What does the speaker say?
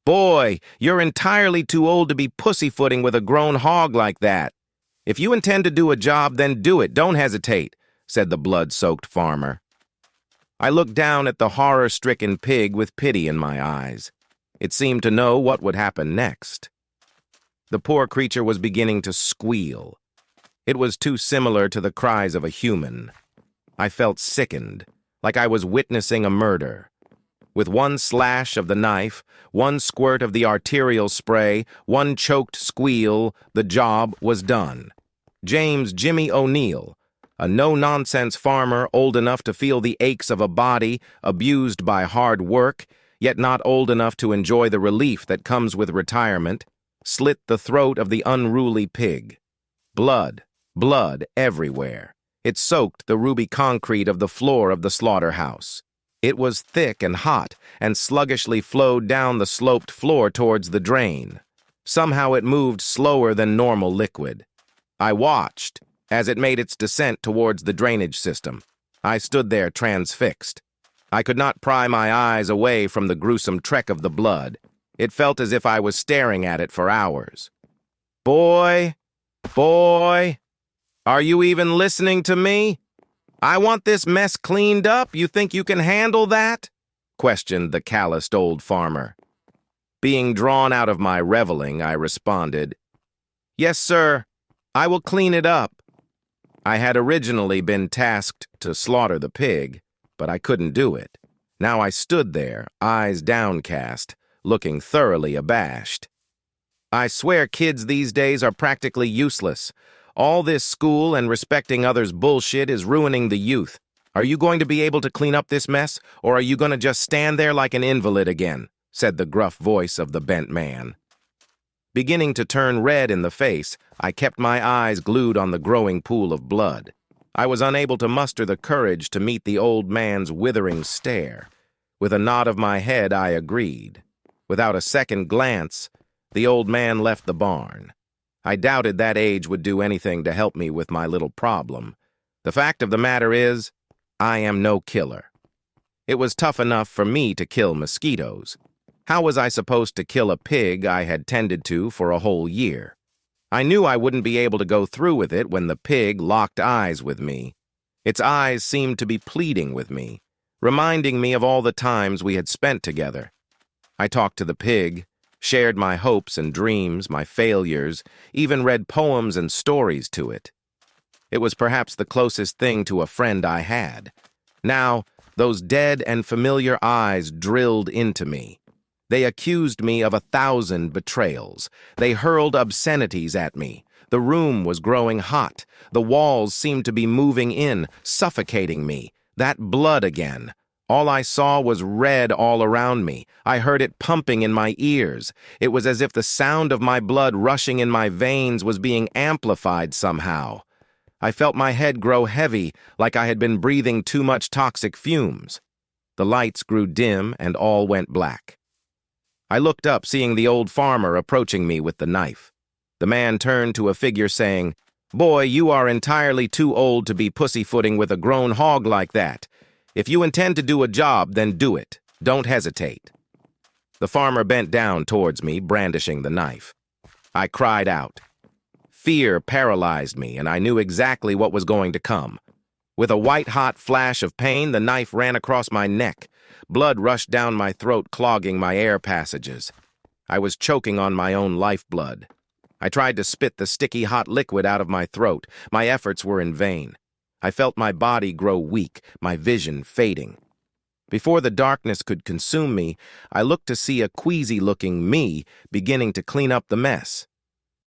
Boy, you're entirely too old to be pussyfooting with a grown hog like that. If you intend to do a job, then do it. Don't hesitate, said the blood-soaked farmer. I looked down at the horror-stricken pig with pity in my eyes. It seemed to know what would happen next. The poor creature was beginning to squeal. It was too similar to the cries of a human. I felt sickened, like I was witnessing a murder. With one slash of the knife, one squirt of the arterial spray, one choked squeal, the job was done. James Jimmy O'Neill, a no-nonsense farmer old enough to feel the aches of a body abused by hard work, yet not old enough to enjoy the relief that comes with retirement, slit the throat of the unruly pig. Blood, blood everywhere. It soaked the ruby concrete of the floor of the slaughterhouse. It was thick and hot, and sluggishly flowed down the sloped floor towards the drain. Somehow it moved slower than normal liquid. I watched as it made its descent towards the drainage system. I stood there transfixed. I could not pry my eyes away from the gruesome trek of the blood. It felt as if I was staring at it for hours. Boy, are you even listening to me? I want this mess cleaned up. You think you can handle that? Questioned the calloused old farmer. Being drawn out of my reveling, I responded, Yes, sir. I will clean it up. I had originally been tasked to slaughter the pig, but I couldn't do it. Now I stood there, eyes downcast, looking thoroughly abashed. I swear kids these days are practically useless. All this school and respecting others bullshit is ruining the youth. Are you going to be able to clean up this mess, or are you going to just stand there like an invalid again? Said the gruff voice of the bent man. Beginning to turn red in the face, I kept my eyes glued on the growing pool of blood. I was unable to muster the courage to meet the old man's withering stare. With a nod of my head, I agreed. Without a second glance, the old man left the barn. I doubted that age would do anything to help me with my little problem. The fact of the matter is, I am no killer. It was tough enough for me to kill mosquitoes. How was I supposed to kill a pig I had tended to for a whole year? I knew I wouldn't be able to go through with it when the pig locked eyes with me. Its eyes seemed to be pleading with me, reminding me of all the times we had spent together. I talked to the pig, shared my hopes and dreams, my failures, even read poems and stories to it. It was perhaps the closest thing to a friend I had. Now, those dead and familiar eyes drilled into me. They accused me of 1,000 betrayals. They hurled obscenities at me. The room was growing hot. The walls seemed to be moving in, suffocating me. That blood again. All I saw was red all around me. I heard it pumping in my ears. It was as if the sound of my blood rushing in my veins was being amplified somehow. I felt my head grow heavy, like I had been breathing too much toxic fumes. The lights grew dim and all went black. I looked up, seeing the old farmer approaching me with the knife. The man turned to a figure saying, Boy, you are entirely too old to be pussyfooting with a grown hog like that. If you intend to do a job, then do it. Don't hesitate. The farmer bent down towards me, brandishing the knife. I cried out. Fear paralyzed me, and I knew exactly what was going to come. With a white-hot flash of pain, the knife ran across my neck. Blood rushed down my throat, clogging my air passages. I was choking on my own lifeblood. I tried to spit the sticky hot liquid out of my throat. My efforts were in vain. I felt my body grow weak, my vision fading. Before the darkness could consume me, I looked to see a queasy-looking me beginning to clean up the mess.